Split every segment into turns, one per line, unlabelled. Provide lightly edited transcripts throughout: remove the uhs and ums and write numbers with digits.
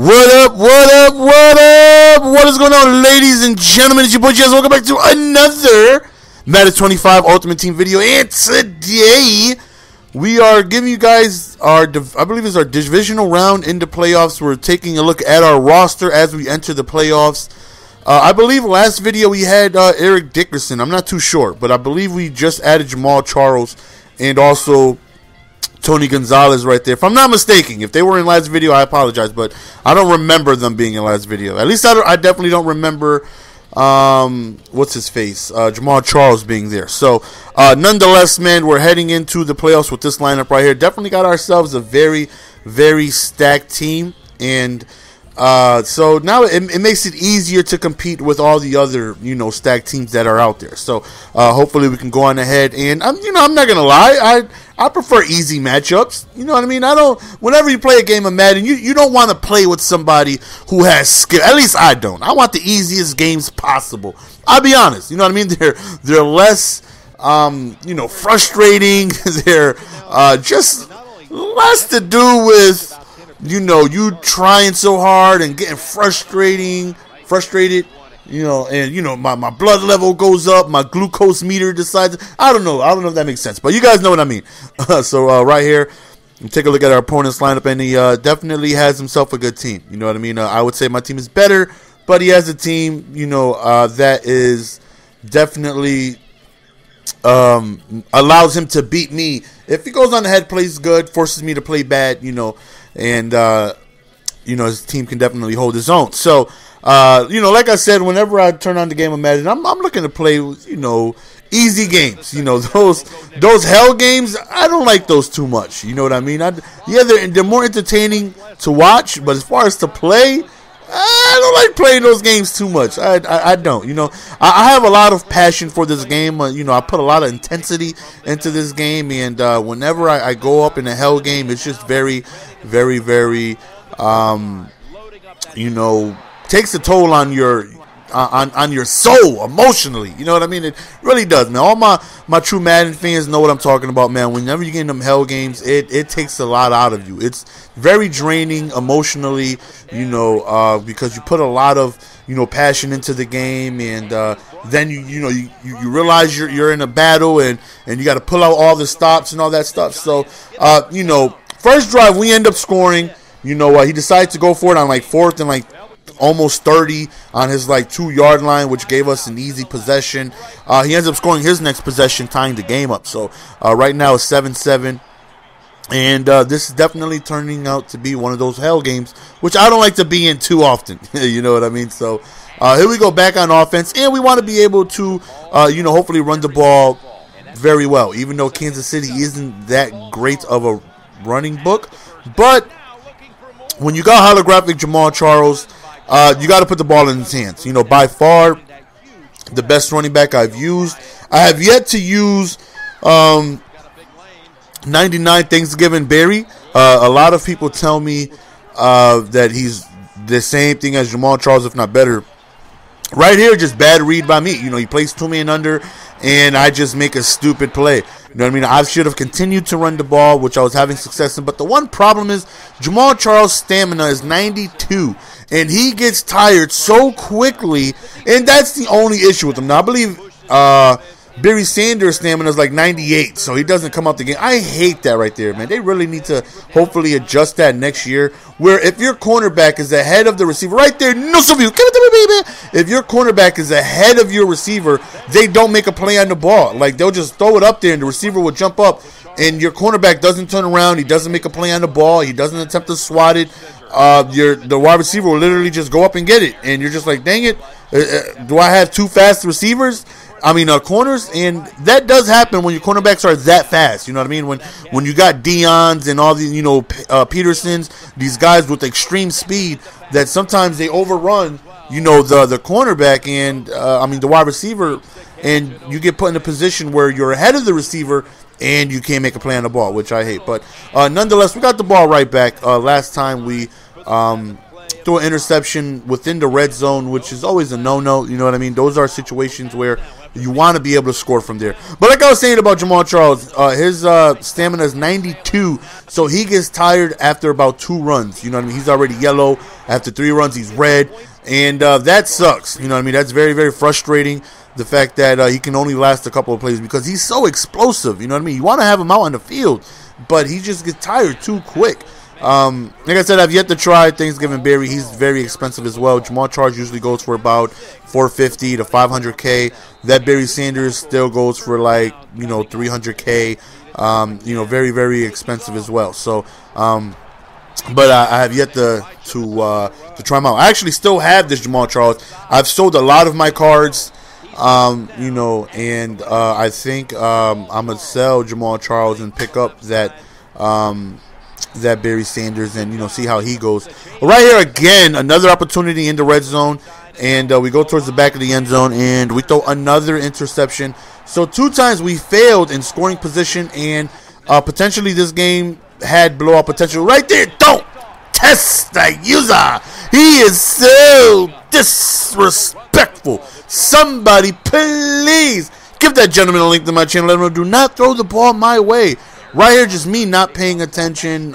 What up, what up, what up? What is going on, ladies and gentlemen? It's your boy Jazz. Welcome back to another Madden 25 Ultimate Team video. And today, we are giving you guys our, I believe it's our divisional round into playoffs. We're taking a look at our roster as we enter the playoffs. I believe last video we had Eric Dickerson. I'm not too sure, but I believe we just added Jamal Charles and also Tony Gonzalez right there. If I'm not mistaken, if they were in last video, I apologize, but I don't remember them being in last video. At least I definitely don't remember what's his face, Jamal Charles being there. So nonetheless, man, we're heading into the playoffs with this lineup right here. Definitely got ourselves a very, very stacked team, and so now it makes it easier to compete with all the other, stacked teams that are out there. So hopefully we can go on ahead, and I'm not gonna lie, I prefer easy matchups. You know what I mean? Whenever you play a game of Madden, you don't want to play with somebody who has skill. At least I don't. I want the easiest games possible. I'll be honest. You know what I mean? They're less, frustrating. They're just less to do with, you trying so hard and getting frustrated. And my blood level goes up, my glucose meter decides. I don't know if that makes sense, but you guys know what I mean. So right here, take a look at our opponent's lineup, and he definitely has himself a good team. You know what I mean? I would say my team is better, but he has a team, that is definitely allows him to beat me. If he goes on ahead, plays good, forces me to play bad, and his team can definitely hold his own. So. Like I said, whenever I turn on the game of Madden, I'm looking to play, easy games. Those hell games, I don't like those too much. You know what I mean? They're more entertaining to watch, but as far as to play, I don't like playing those games too much. I don't. I have a lot of passion for this game. I put a lot of intensity into this game, and whenever I go up in a hell game, it's just very, very, very, takes a toll on your soul emotionally. You know what I mean? It really does, man. All my true Madden fans know what I'm talking about, man. Whenever you get in them hell games, it takes a lot out of you. It's very draining emotionally, because you put a lot of passion into the game, and then you realize you're in a battle, and you got to pull out all the stops and all that stuff. So first drive we end up scoring. He decided to go for it on like 4th and almost 30 on his 2-yard line, which gave us an easy possession. He ends up scoring his next possession, tying the game up. So right now it's 7-7, and this is definitely turning out to be one of those hell games, which I don't like to be in too often. You know what I mean? So here we go, back on offense, and we want to be able to hopefully run the ball very well, even though Kansas City isn't that great of a running book. But when you got holographic Jamal Charles, you got to put the ball in his hands. By far the best running back I've used. I have yet to use 99 Thanksgiving Berry. A lot of people tell me that he's the same thing as Jamal Charles, if not better. Right here, just bad read by me. He plays 2-man under, and I just make a stupid play. You know what I mean? I should have continued to run the ball, which I was having success in. But the one problem is Jamal Charles' stamina is 92, and he gets tired so quickly, and that's the only issue with him. Now, I believe Barry Sanders' stamina is 98, so he doesn't come out the game. I hate that right there, man. They really need to hopefully adjust that next year, where if your cornerback is ahead of the receiver, right there, no so you, give it to me, baby. If your cornerback is ahead of your receiver, they don't make a play on the ball. They'll just throw it up there, and the receiver will jump up, and your cornerback doesn't turn around. He doesn't make a play on the ball. He doesn't attempt to swat it. The wide receiver will literally just go up and get it, and you're just like, dang it, do I have two fast receivers? Corners, and that does happen when your cornerbacks are that fast. You know what I mean? When you got Deons and all these, Petersons, these guys with extreme speed, that sometimes they overrun, the cornerback and the wide receiver, and you get put in a position where you're ahead of the receiver and you can't make a play on the ball, which I hate. But nonetheless, we got the ball right back. Last time we threw an interception within the red zone, which is always a no-no. You know what I mean? Those are situations where You want to be able to score from there. But like I was saying about Jamal Charles, his stamina is 92, so he gets tired after about 2 runs. You know what I mean? He's already yellow. After 3 runs, he's red. And that sucks. You know what I mean? That's very, very frustrating. The fact that he can only last a couple of plays because he's so explosive. You know what I mean? You want to have him out on the field, but he just gets tired too quick. Like I said, I've yet to try Thanksgiving Berry. He's very expensive as well. Jamal Charles usually goes for about $450 to $500K. That Barry Sanders still goes for like, you know, $300K. You know, very, very expensive as well. So, but I have yet to try him out. I actually still have this Jamal Charles. I've sold a lot of my cards. You know, and I think I'm gonna sell Jamal Charles and pick up that Barry Sanders and, you know, see how he goes. Right here again, another opportunity in the red zone, and we go towards the back of the end zone and we throw another interception. So 2 times we failed in scoring position, and potentially this game had blowout potential. Right there, don't test the user. He is so disrespectful. Somebody please give that gentleman a link to my channel. Let him know, do not throw the ball my way. Right here, just me not paying attention.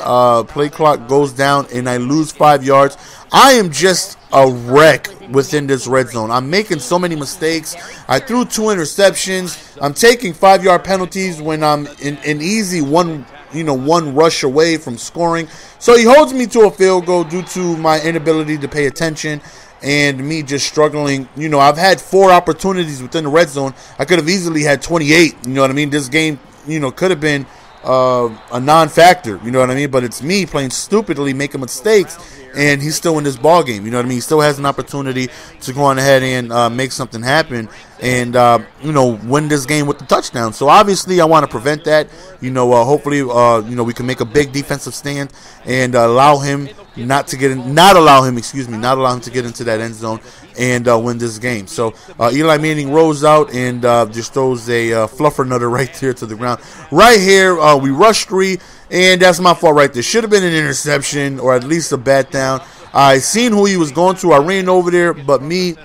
Play clock goes down and I lose 5 yards. I am just a wreck within this red zone. I'm making so many mistakes. I threw 2 interceptions. I'm taking 5-yard penalties when I'm in easy one rush away from scoring. So he holds me to a field goal due to my inability to pay attention and me just struggling. You know, I've had 4 opportunities within the red zone. I could have easily had 28. You know what I mean? This game, you know, could have been a non-factor, you know what I mean? But it's me playing stupidly, making mistakes, and he's still in this ball game. You know what I mean? He still has an opportunity to go on ahead and make something happen and you know, win this game with the touchdown. So obviously, I want to prevent that. You know, hopefully, you know, we can make a big defensive stand and allow him not to get in, not allow him to get into that end zone and win this game. So Eli Manning rolls out and just throws a fluffer nutter right there to the ground. Right here, we rushed 3, and that's my fault right there. Should have been an interception or at least a bat down. I seen who he was going to. I ran over there, but me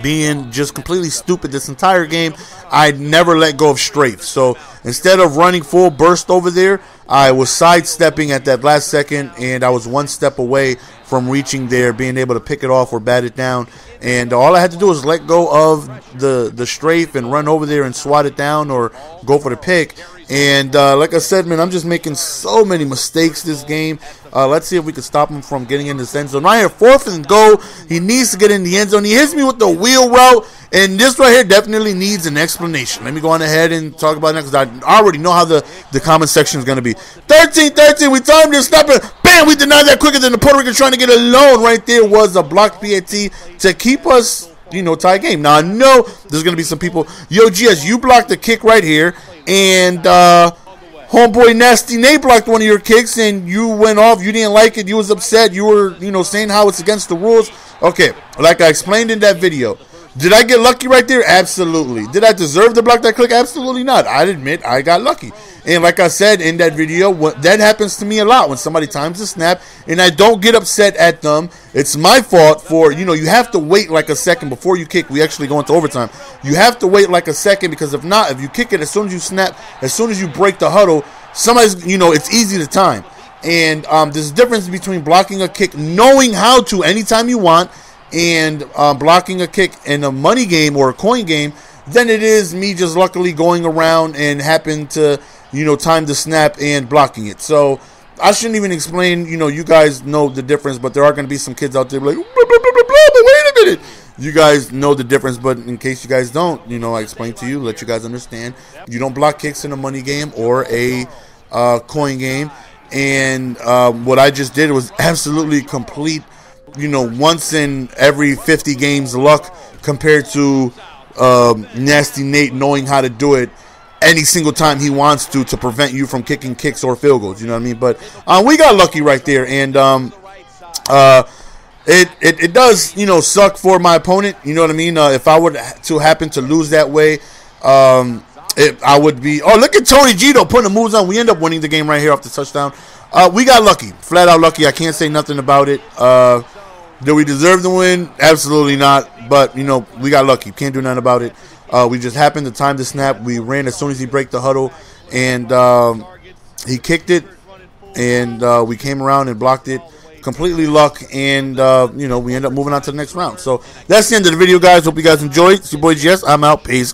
being just completely stupid this entire game, I never let go of strafe. So instead of running full burst over there, I was sidestepping at that last second, and I was 1 step away from reaching there, being able to pick it off or bat it down. And all I had to do was let go of the strafe and run over there and swat it down or go for the pick. And like I said, man, I'm just making so many mistakes this game. Let's see if we can stop him from getting in the end zone. Right here, 4th and goal. He needs to get in the end zone. He hits me with the wheel route, and this right here definitely needs an explanation. Let me go on ahead and talk about that because I already know how the comment section is going to be. 13-13, we timed this snapper. Bam, we denied that quicker than the Puerto Rican trying to get a loan. Right there was a blocked PAT to keep us, you know, tie game. Now, I know there's going to be some people, yo, GS, you blocked the kick right here, and homeboy Nasty Nate blocked one of your kicks, and you went off. You didn't like it. You was upset. You were, you know, saying how it's against the rules. Okay, like I explained in that video, did I get lucky right there? Absolutely. Did I deserve to block that click? Absolutely not. I admit I got lucky. And like I said in that video, that happens to me a lot when somebody times the snap and I don't get upset at them. It's my fault for, you know, you have to wait like a second before you kick. We actually go into overtime. You have to wait like a second because if not, if you kick it as soon as you snap, as soon as you break the huddle, somebody's, you know, it's easy to time. And there's a difference between blocking a kick, knowing how to anytime you want, and blocking a kick in a money game or a coin game than it is me just luckily going around and happen to, you know, time the snap and blocking it. So I shouldn't even explain, you know, you guys know the difference, but there are going to be some kids out there like, blah, blah, blah, blah, blah, but wait a minute. You guys know the difference, but in case you guys don't, you know, I explain to you, let you guys understand. You don't block kicks in a money game or a coin game. And what I just did was absolutely complete, you know, once in every 50 games luck compared to Nasty Nate knowing how to do it any single time he wants to prevent you from kicking kicks or field goals. You know what I mean? But we got lucky right there, and it does, you know, suck for my opponent. You know what I mean? If I would to happen to lose that way, I would be. Oh, look at Tony Gito putting the moves on. We end up winning the game right here off the touchdown. We got lucky, flat out lucky. I can't say nothing about it. Do we deserve to win? Absolutely not. But, you know, we got lucky. Can't do nothing about it. We just happened to time the snap. We ran as soon as he break the huddle, and he kicked it, and we came around and blocked it. Completely luck, and you know, we end up moving on to the next round. So that's the end of the video, guys. Hope you guys enjoyed. It's your boy GS. I'm out. Peace.